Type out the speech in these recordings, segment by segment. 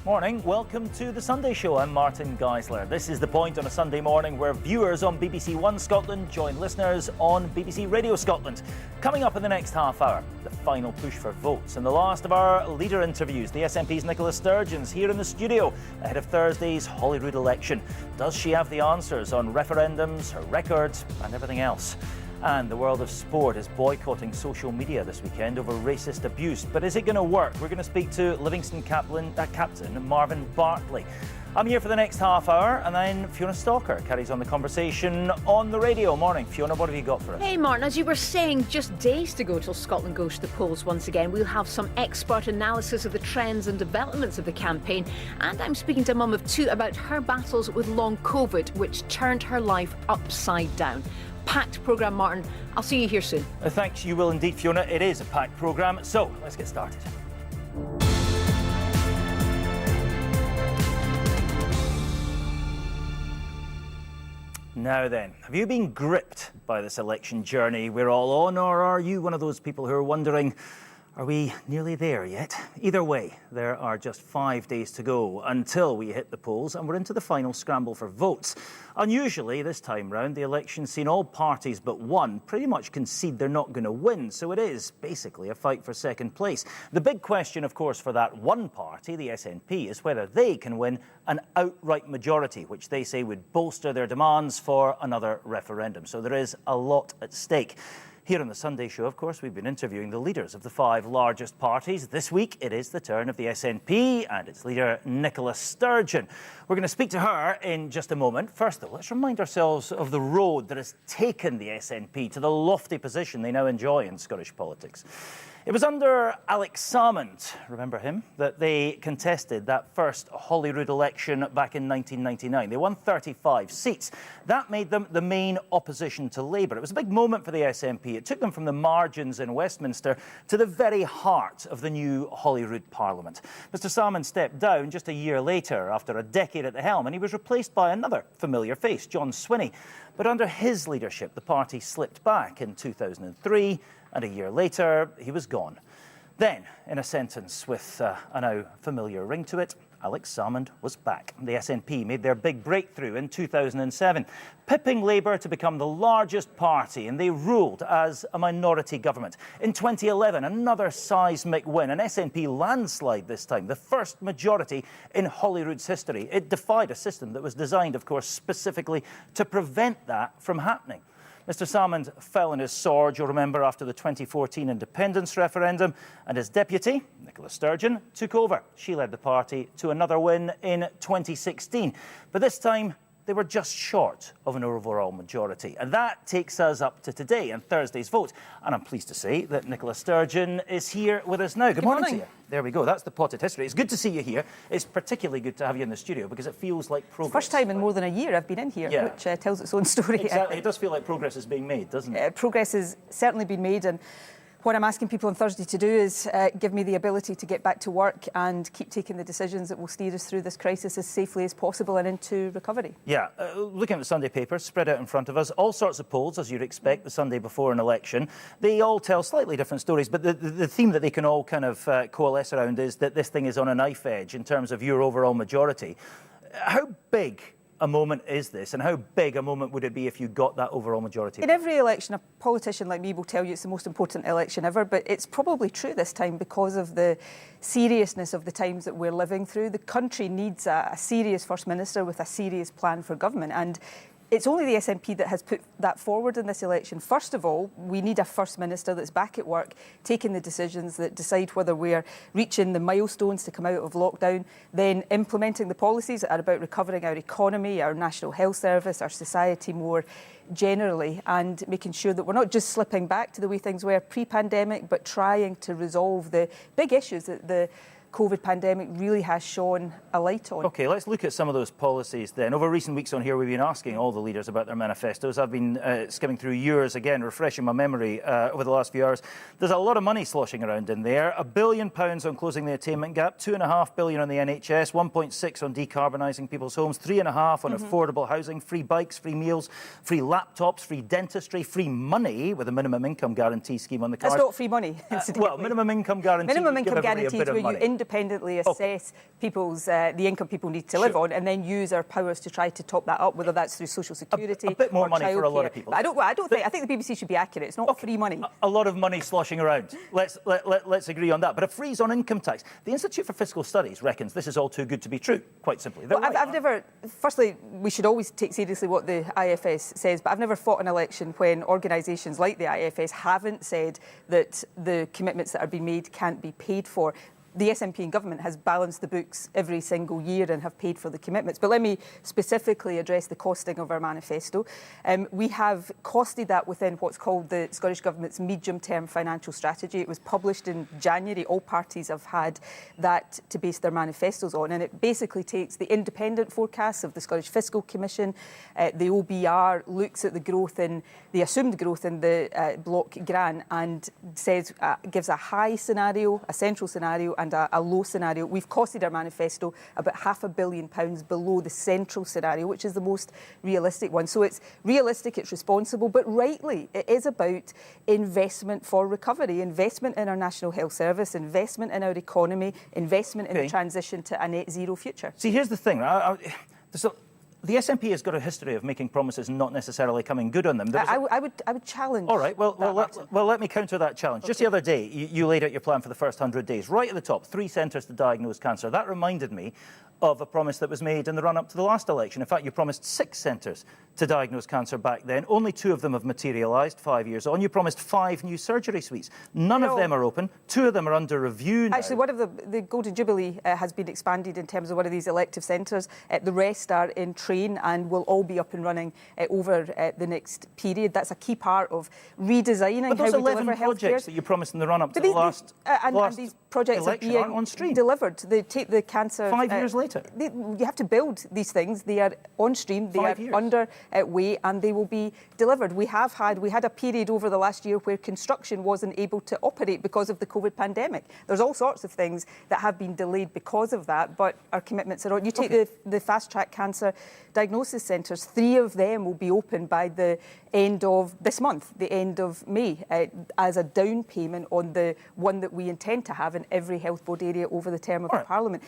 Morning, welcome to The Sunday Show. I'm Martin Geisler. This is The Point on a Sunday morning where viewers on BBC One Scotland join listeners on BBC Radio Scotland. Coming up in the next half hour, the final push for votes and the last of our leader interviews. The SNP's Nicola Sturgeon's here in the studio ahead of Thursday's Holyrood election. Does she have the answers on referendums, her record and everything else? And the world of sport is boycotting social media this weekend over racist abuse. But is it going to work? We're going to speak to Livingston captain Marvin Bartley. I'm here for the next half hour, and then Fiona Stalker carries on the conversation on the radio. Morning, Fiona, what have you got for us? Hey, Martin, as you were saying, just days to go till Scotland goes to the polls once again. We'll have some expert analysis of the trends and developments of the campaign. And I'm speaking to a mum of two about her battles with long COVID, which turned her life upside down. Packed programme, Martin. I'll see you here soon. Thanks, you will indeed, Fiona. It is a packed programme, so let's get started. Now then, have you been gripped by this election journey we're all on, or are you one of those people who are wondering, are we nearly there yet? Either way, there are just 5 days to go until we hit the polls and we're into the final scramble for votes. Unusually, this time round, the election's seen all parties but one pretty much concede they're not going to win, so it is basically a fight for second place. The big question, of course, for that one party, the SNP, is whether they can win an outright majority, which they say would bolster their demands for another referendum. So there is a lot at stake. Here on the Sunday Show, of course, we've been interviewing the leaders of the five largest parties. This week, it is the turn of the SNP and its leader, Nicola Sturgeon. We're going to speak to her in just a moment. First, though, let's remind ourselves of the road that has taken the SNP to the lofty position they now enjoy in Scottish politics. It was under Alex Salmond, remember him, that they contested that first Holyrood election back in 1999. They won 35 seats. That made them the main opposition to Labour. It was a big moment for the SNP. It took them from the margins in Westminster to the very heart of the new Holyrood Parliament. Mr Salmond stepped down just a year later after a decade at the helm, and he was replaced by another familiar face, John Swinney. But under his leadership, the party slipped back in 2003, and a year later, he was gone. Then, in a sentence with a now familiar ring to it, Alex Salmond was back. The SNP made their big breakthrough in 2007, pipping Labour to become the largest party, and they ruled as a minority government. In 2011, another seismic win, an SNP landslide this time, the first majority in Holyrood's history. It defied a system that was designed, of course, specifically to prevent that from happening. Mr Salmond fell on his sword, you'll remember, after the 2014 independence referendum, and his deputy, Nicola Sturgeon, took over. She led the party to another win in 2016. But this time, they were just short of an overall majority. And that takes us up to today and Thursday's vote. And I'm pleased to say that Nicola Sturgeon is here with us now. Good morning to you. There we go. That's the potted history. It's good to see you here. It's particularly good to have you in the studio because it feels like progress. First time in more than a year I've been in here, which tells its own story. Exactly. It does feel like progress is being made, doesn't it? Progress has certainly been made, and what I'm asking people on Thursday to do is give me the ability to get back to work and keep taking the decisions that will steer us through this crisis as safely as possible and into recovery. Yeah, looking at the Sunday papers spread out in front of us, all sorts of polls, as you'd expect, the Sunday before an election. They all tell slightly different stories, but the theme that they can all kind of coalesce around is that this thing is on a knife edge in terms of your overall majority. How big a moment is this, and how big a moment would it be if you got that overall majority? In every election, a politician like me will tell you it's the most important election ever, but it's probably true this time because of the seriousness of the times that we're living through. The country needs a serious First Minister with a serious plan for government, and it's only the SNP that has put that forward in this election. First of all, we need a First Minister that's back at work, taking the decisions that decide whether we're reaching the milestones to come out of lockdown, then implementing the policies that are about recovering our economy, our National Health Service, our society more generally, and making sure that we're not just slipping back to the way things were pre-pandemic, but trying to resolve the big issues that the COVID pandemic really has shone a light on. OK, let's look at some of those policies then. Over recent weeks on here, we've been asking all the leaders about their manifestos. I've been skimming through yours again, refreshing my memory over the last few hours. There's a lot of money sloshing around in there. £1 billion on closing the attainment gap, £2.5 billion on the NHS, 1.6 on decarbonising people's homes, 3.5 on affordable housing, free bikes, free meals, free laptops, free dentistry, free money with a minimum income guarantee scheme on the cards. That's not free money, incidentally. Well, minimum income guarantee. Minimum income guarantees where you independently assess people's the income people need to live on, and then use our powers to try to top that up, whether that's through social security, a bit more or money for a lot childcare. of people. But I think the BBC should be accurate. It's not free money. A lot of money sloshing around. Let's agree on that. But a freeze on income tax. The Institute for Fiscal Studies reckons this is all too good to be true. Quite simply, well, I've never. Firstly, we should always take seriously what the IFS says. But I've never fought an election when organisations like the IFS haven't said that the commitments that are being made can't be paid for. The SNP and government has balanced the books every single year and have paid for the commitments. But let me specifically address the costing of our manifesto. We have costed that within what's called the Scottish Government's medium-term financial strategy. It was published in January. All parties have had that to base their manifestos on. And it basically takes the independent forecasts of the Scottish Fiscal Commission. The OBR looks at the growth in, the assumed growth in the block grant and says, gives a high scenario, a central scenario, and a low scenario. We've costed our manifesto about £500 million below the central scenario, which is the most realistic one. So it's realistic, it's responsible, but rightly, it is about investment for recovery, investment in our National Health Service, investment in our economy, investment in the transition to a net zero future. See, here's the thing. The SNP has got a history of making promises and not necessarily coming good on them. I would challenge. All right, let me counter that challenge. Just the other day, you laid out your plan for the first 100 days. Right at the top, 3 centres to diagnose cancer. That reminded me of a promise that was made in the run-up to the last election. In fact, you promised 6 centres to diagnose cancer back then. Only 2 of them have materialised 5 years on. You promised 5 new surgery suites. None of them are open. 2 of them are under review now. Actually, one of the Golden Jubilee has been expanded in terms of one of these elective centres. The rest are in train and will all be up and running over the next period. That's a key part of redesigning how we deliver healthcare. Projects that you promised in the run-up to the last and these projects are being on stream. Delivered. They take the cancer 5 years later. You have to build these things. They are on stream. They are underway, and they will be delivered. We had a period over the last year where construction wasn't able to operate because of the COVID pandemic. There's all sorts of things that have been delayed because of that, but our commitments are on. You take the fast-track cancer diagnosis centres, 3 of them will be open by the end of this month, the end of May, as a down payment on the one that we intend to have in every health board area over the term of the Parliament.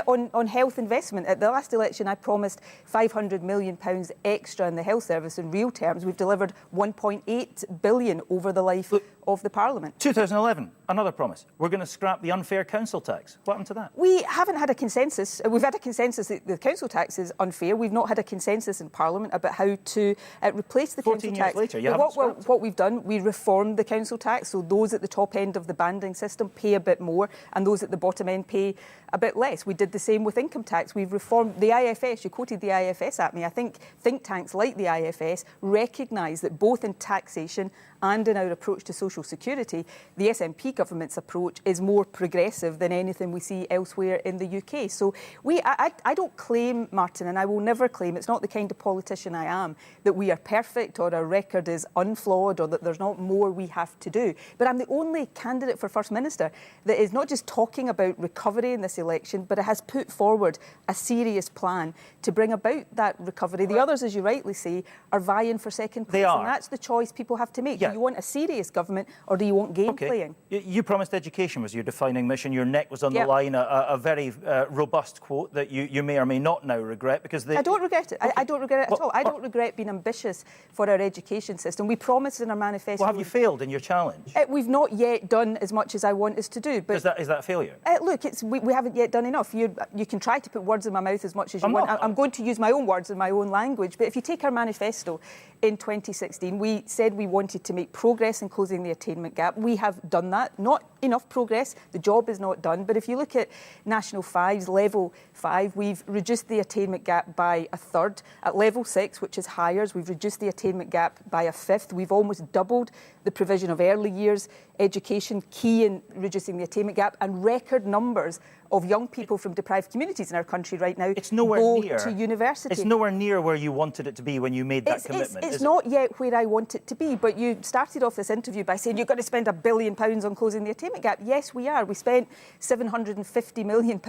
On health investment, at the last election I promised £500 million extra in the health service. In real terms, we've delivered £1.8 billion over the life of the Parliament. 2011, another promise. We're going to scrap the unfair council tax. What happened to that? We haven't had a consensus. We've had a consensus that the council tax is unfair. We've not had a consensus in Parliament about how to replace the council tax. 14 years later, what we've done, we reformed the council tax, so those at the top end of the banding system pay a bit more and those at the bottom end pay a bit less. We did the same with income tax. We've reformed the IFS. You quoted the IFS at me. I think think tanks like the IFS recognise that both in taxation and in our approach to social security, the SNP government's approach is more progressive than anything we see elsewhere in the UK. So I don't claim, Martin, and I will never claim, it's not the kind of politician I am, that we are perfect or our record is unflawed or that there's not more we have to do. But I'm the only candidate for First Minister that is not just talking about recovery in this election, but it has put forward a serious plan to bring about that recovery. The others, as you rightly say, are vying for second place. And that's the choice people have to make. Yeah. Do you want a serious government or do you want game playing? You promised education was your defining mission. Your neck was on the line. A very robust quote that you may or may not now regret because I don't regret it. I don't regret it at all. I don't regret being ambitious for our education system. We promised in our manifesto. Well, have you failed in your challenge? We've not yet done as much as I want us to do. But is that a failure? Look, we haven't yet done enough. You can try to put words in my mouth as much as you want. I'm going to use my own words in my own language. But if you take our manifesto in 2016, we said we wanted to make progress in closing the attainment gap. We have done that. Not enough progress. The job is not done. But if you look at National 5's Level 5, we've reduced the attainment gap by a third. At Level 6, which is higher, we've reduced the attainment gap by a fifth. We've almost doubled the provision of early years education, key in reducing the attainment gap, and record numbers of young people from deprived communities in our country right now go to university. It's nowhere near where you wanted it to be when you made that commitment. It's not yet where I want it to be, but you started off this interview by saying you're going to spend £1 billion on closing the attainment gap. Yes, we are. We spent £750 million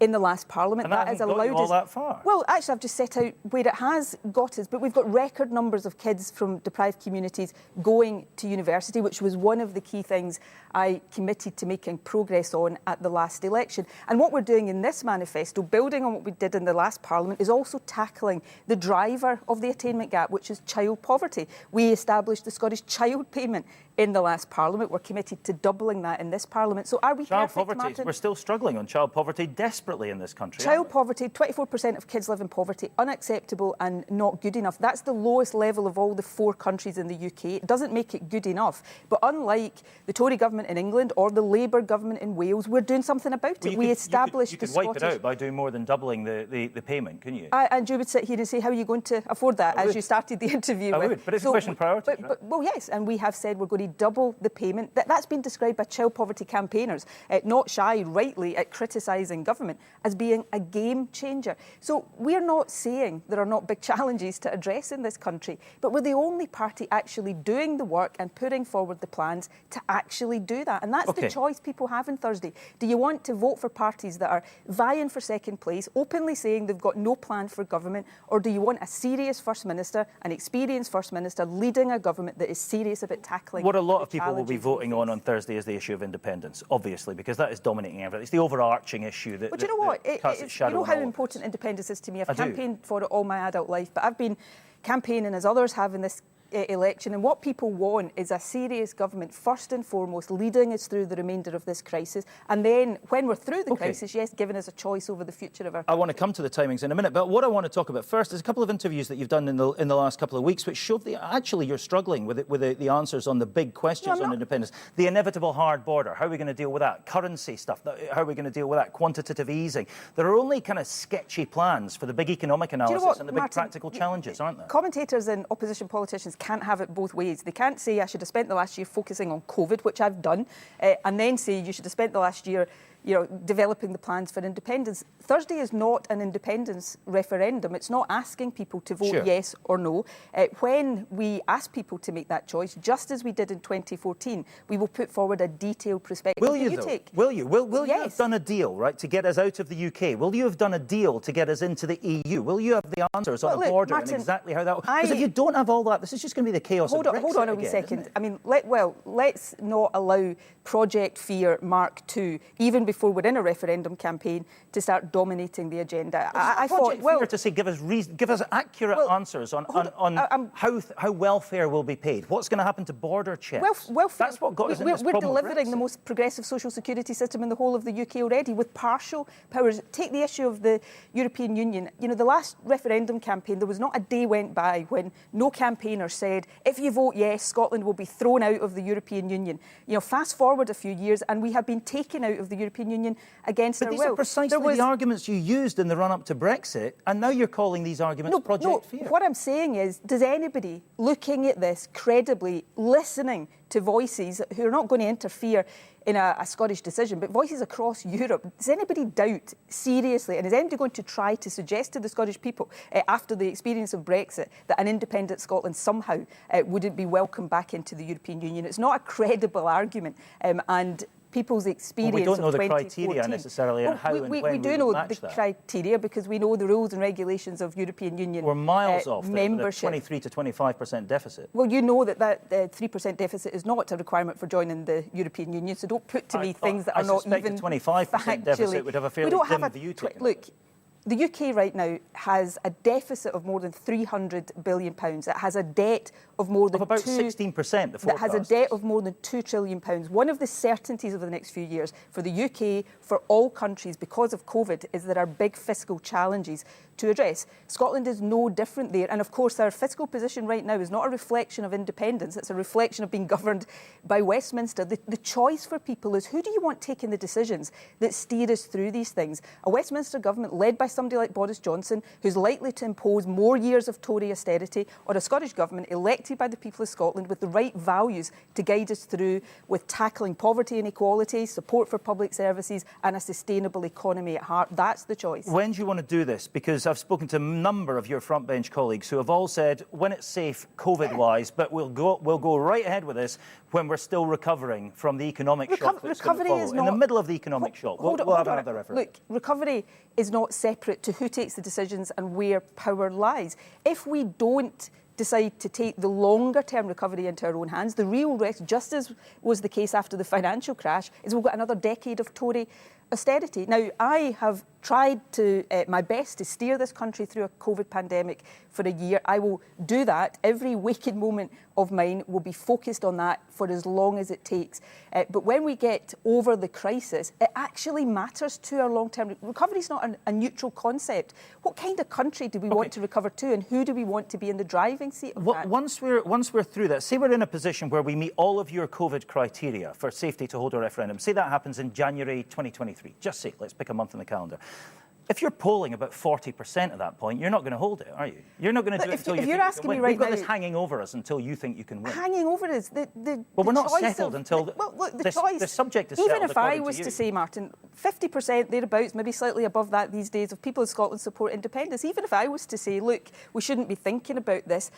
in the last Parliament. And that has hasn't got you all that far. Well, actually, I've just set out where it has got us, but we've got record numbers of kids from deprived communities going to university, which was one of the key things I committed to making progress on at the last election. And what we're doing in this manifesto, building on what we did in the last Parliament, is also tackling the driver of the attainment gap, which is child poverty. We established the Scottish Child Payment in the last Parliament. We're committed to doubling that in this Parliament. So are we child perfect, poverty? Martin? We're still struggling on child poverty desperately in this country. Child poverty, 24% of kids live in poverty, unacceptable and not good enough. That's the lowest level of all the 4 countries in the UK. It doesn't make it good enough. But unlike the Tory government in England or the Labour government in Wales, we're doing something about it. We established you could wipe it out by doing more than doubling the payment, couldn't you? And you would sit here and say, how are you going to afford that, as you started the interview I with? would, but it's a question of priorities, right? Well, yes, and we have said we're going to double the payment. That's been described by child poverty campaigners, not shy, rightly, at criticising government, as being a game changer. So we're not saying there are not big challenges to address in this country, but we're the only party actually doing the work and putting forward the plans to actually do that. And that's the choice people have on Thursday. Do you want to vote for parties that are vying for second place, openly saying they've got no plan for government, or do you want a serious First Minister, an experienced First Minister, leading a government that is serious about tackling what a lot of people will be challenges voting on Thursday is the issue of independence, obviously, because that is dominating everything. It's the overarching issue that, but you know what? casts its shadow you know on how all important independence is to me. I've campaigned for it all my adult life, but I've been campaigning, as others have in this election, and what people want is a serious government, first and foremost, leading us through the remainder of this crisis, and then when we're through the crisis, yes, giving us a choice over the future of our country. I want to come to the timings in a minute, but what I want to talk about first is a couple of interviews that you've done in the last couple of weeks, which show that actually you're struggling with the answers on the big questions on independence. The inevitable hard border, how are we going to deal with that? Currency stuff, how are we going to deal with that? Quantitative easing. There are only kind of sketchy plans for the big economic analysis and the big practical challenges, aren't there? Commentators and opposition politicians can't have it both ways. They can't say I should have spent the last year focusing on COVID, which I've done, and then say you should have spent the last year developing the plans for independence. Thursday is not an independence referendum. It's not asking people to vote yes or no. When we ask people to make that choice, just as we did in 2014, we will put forward a detailed perspective. Will you, though? Will you? Will you have done a deal, right, to get us out of the UK? Will you have done a deal to get us into the EU? Will you have the answers on the border, Martin, and exactly how that... Because if you don't have all that, this is just going to be the chaos of Brexit. Hold on a wee second. I mean, let's not allow Project Fear Mark II, even before we're in a referendum campaign, to start dominating the agenda. I thought, to say, give us accurate answers on how welfare will be paid. What's going to happen to border checks? That's what got us in this problem. We're delivering the most progressive social security system in the whole of the UK already, with partial powers. Take the issue of the European Union. You know, the last referendum campaign, there was not a day went by when no campaigner said, if you vote yes, Scotland will be thrown out of the European Union. You know, fast forward a few years, and we have been taken out of the European Union against our will. But these are precisely the arguments you used in the run-up to Brexit, and now you're calling these arguments Project Fear. What I'm saying is, does anybody looking at this credibly, listening to voices who are not going to interfere in a Scottish decision, but voices across Europe, does anybody doubt seriously, and is anybody going to try to suggest to the Scottish people, after the experience of Brexit, that an independent Scotland somehow wouldn't be welcomed back into the European Union? It's not a credible argument, and people's experience we don't know of the criteria necessarily and how and when we do know the that. criteria, because we know the rules and regulations of European Union. We're miles off membership. 23 to 25% deficit. Well, you know that 3% deficit is not a requirement for joining the European Union, so don't put to me things that are not even factually. I suspect a 25% deficit would have a fairly dim view to it. Look, the UK right now has a deficit of more than £300 billion. It has a debt of more than about 16%. That has a debt of more than £2 trillion. One of the certainties over the next few years for the UK, for all countries, because of COVID, is there are big fiscal challenges to address. Scotland is no different there. And of course, our fiscal position right now is not a reflection of independence. It's a reflection of being governed by Westminster. The choice for people is, who do you want taking the decisions that steer us through these things? A Westminster government led by somebody like Boris Johnson, who's likely to impose more years of Tory austerity, or a Scottish government elected by the people of Scotland with the right values to guide us through with tackling poverty and inequality, support for public services and a sustainable economy at heart. That's the choice. When do you want to do this? Because I've spoken to a number of your frontbench colleagues who have all said, when it's safe, COVID-wise, but we'll go right ahead with this when we're still recovering from the economic shock that's going to follow. In the middle of the economic shock, we'll have another effort. Look, recovery is not separate to who takes the decisions and where power lies. If we don't decide to take the longer-term recovery into our own hands, the real risk, just as was the case after the financial crash, is we'll get another decade of Tory austerity. Now, I have tried to my best to steer this country through a COVID pandemic for a year. I will do that. Every waking moment of mine will be focused on that for as long as it takes. But when we get over the crisis, it actually matters to our long-term recovery. Is not a neutral concept. What kind of country do we want to recover to, and who do we want to be in the driving seat of that? Once we're through that, say we're in a position where we meet all of your COVID criteria for safety to hold a referendum. Say that happens in January 2023. Just say, let's pick a month on the calendar. If you're polling about 40% at that point, you're not going to hold it, are you? You're not going to do it until you think you can win. We've got this hanging over us until you think you can win. Hanging over us? Well, we're not settled until the subject is settled. Even if I was to say, Martin, 50%, thereabouts, maybe slightly above that these days, of people in Scotland support independence. Even if I was to say, look, we shouldn't be thinking about this,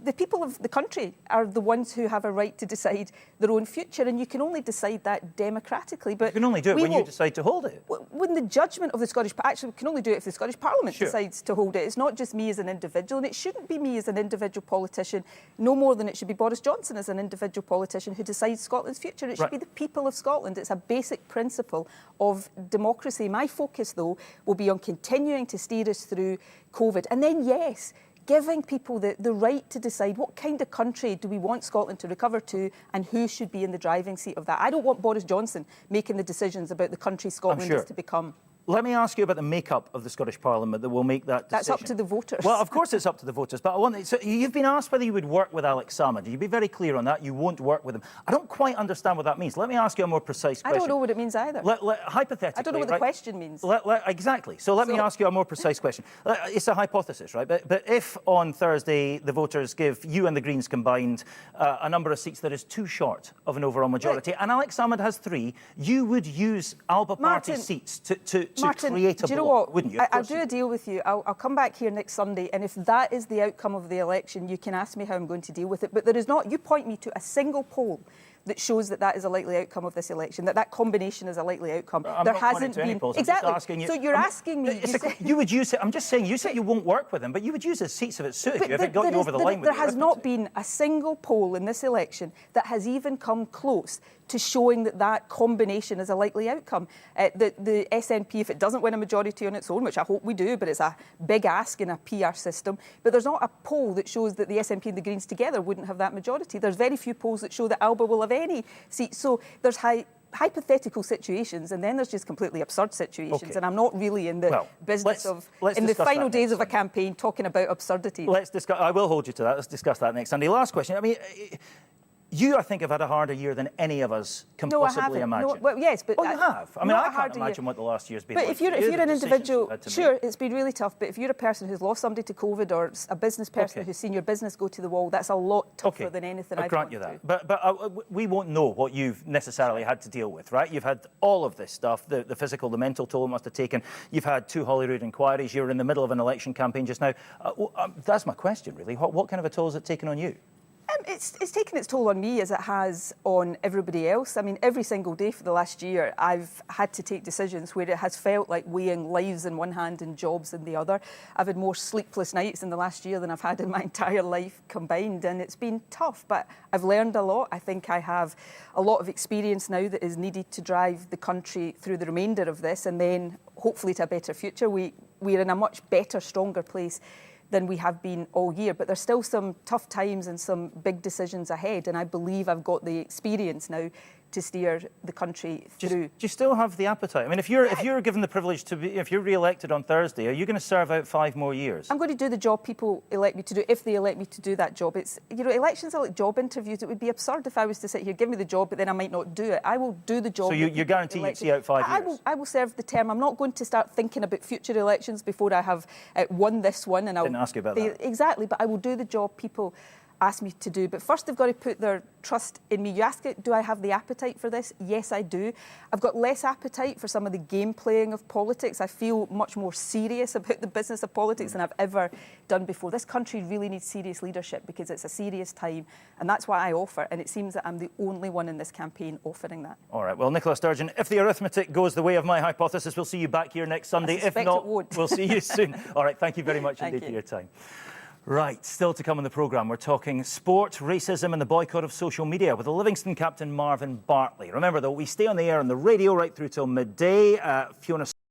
the people of the country are the ones who have a right to decide their own future, and you can only decide that democratically. But you can only do it when you decide to hold it. When the judgment of the Scottish... Actually, we can only do it if the Scottish Parliament decides to hold it. It's not just me as an individual, and it shouldn't be me as an individual politician, no more than it should be Boris Johnson as an individual politician who decides Scotland's future. It should be the people of Scotland. It's a basic principle of democracy. My focus, though, will be on continuing to steer us through COVID. And then, yes, giving people the right to decide what kind of country do we want Scotland to recover to and who should be in the driving seat of that. I don't want Boris Johnson making the decisions about the country Scotland is to become. Let me ask you about the makeup of the Scottish Parliament that will make that decision. That's up to the voters. Well, of course it's up to the voters, but so you've been asked whether you would work with Alex Salmond. You'd be very clear on that. You won't work with him. I don't quite understand what that means. Let me ask you a more precise question. I don't know what it means either. Hypothetically, I don't know what the question means. Exactly. So let me ask you a more precise question. It's a hypothesis, right? But if on Thursday the voters give you and the Greens combined a number of seats that is too short of an overall majority, and Alex Salmond has 3, you would use Alba Party seats to create a do you know what? Wouldn't you? I'll do a deal with you. I'll come back here next Sunday, and if that is the outcome of the election, you can ask me how I'm going to deal with it. But there is not. You point me to a single poll that shows that is a likely outcome of this election, that combination is a likely outcome. There hasn't been. Exactly. So you're asking me. You would use it. I'm just saying. You said you won't work with him, but you would use his seats if it suited you. If it got you over the line. There has not been a single poll in this election that has even come close to showing that combination is a likely outcome. The SNP, if it doesn't win a majority on its own, which I hope we do, but it's a big ask in a PR system, but there's not a poll that shows that the SNP and the Greens together wouldn't have that majority. There's very few polls that show that Alba will have any seats. So there's hypothetical situations, and then there's just completely absurd situations. And I'm not really in the business of, in the final days of a campaign, talking about absurdities. I will hold you to that. Let's discuss that next Sunday. Last question. I mean, you, I think, have had a harder year than any of us can possibly imagine. No, well, yes, but... Oh, you have. I mean, I can't imagine what the last year's been like. But if you're an individual, sure, it's been really tough, but if you're a person who's lost somebody to COVID or a business person who's seen your business go to the wall, that's a lot tougher than anything I've gone through. I'll grant you that. But we won't know what you've necessarily had to deal with, right? You've had all of this stuff, the physical, the mental toll it must have taken. You've had 2 Holyrood inquiries. You're in the middle of an election campaign just now. That's my question, really. What kind of a toll has it taken on you? It's taken its toll on me as it has on everybody else. I mean, every single day for the last year, I've had to take decisions where it has felt like weighing lives in one hand and jobs in the other. I've had more sleepless nights in the last year than I've had in my entire life combined, and it's been tough, but I've learned a lot. I think I have a lot of experience now that is needed to drive the country through the remainder of this, and then hopefully to a better future. We're in a much better, stronger place than we have been all year. But there's still some tough times and some big decisions ahead, and I believe I've got the experience now to steer the country through. Do you still have the appetite? I mean, if you're given the privilege to be, if you're re-elected on Thursday, are you going to serve out 5 more years? I'm going to do the job people elect me to do, if they elect me to do that job. It's, you know, elections are like job interviews. It would be absurd if I was to sit here, give me the job, but then I might not do it. I will do the job. So you're guaranteed you'd see out 5 years? I will serve the term. I'm not going to start thinking about future elections before I have won this one. And I didn't ask you about that. Exactly, but I will do the job people ask me to do. But first they've got to put their trust in me. You ask it, do I have the appetite for this? Yes, I do. I've got less appetite for some of the game playing of politics. I feel much more serious about the business of politics than I've ever done before. This country really needs serious leadership because it's a serious time, and that's why I offer, and it seems that I'm the only one in this campaign offering that. All right, well, Nicola Sturgeon, if the arithmetic goes the way of my hypothesis, we'll see you back here next Sunday. I suspect if not, it won't. We'll see you soon. All right, thank you very much indeed for your time. Right, still to come on the programme, we're talking sport, racism and the boycott of social media with the Livingston captain Marvin Bartley. Remember, though, we stay on the air on the radio right through till midday. Fiona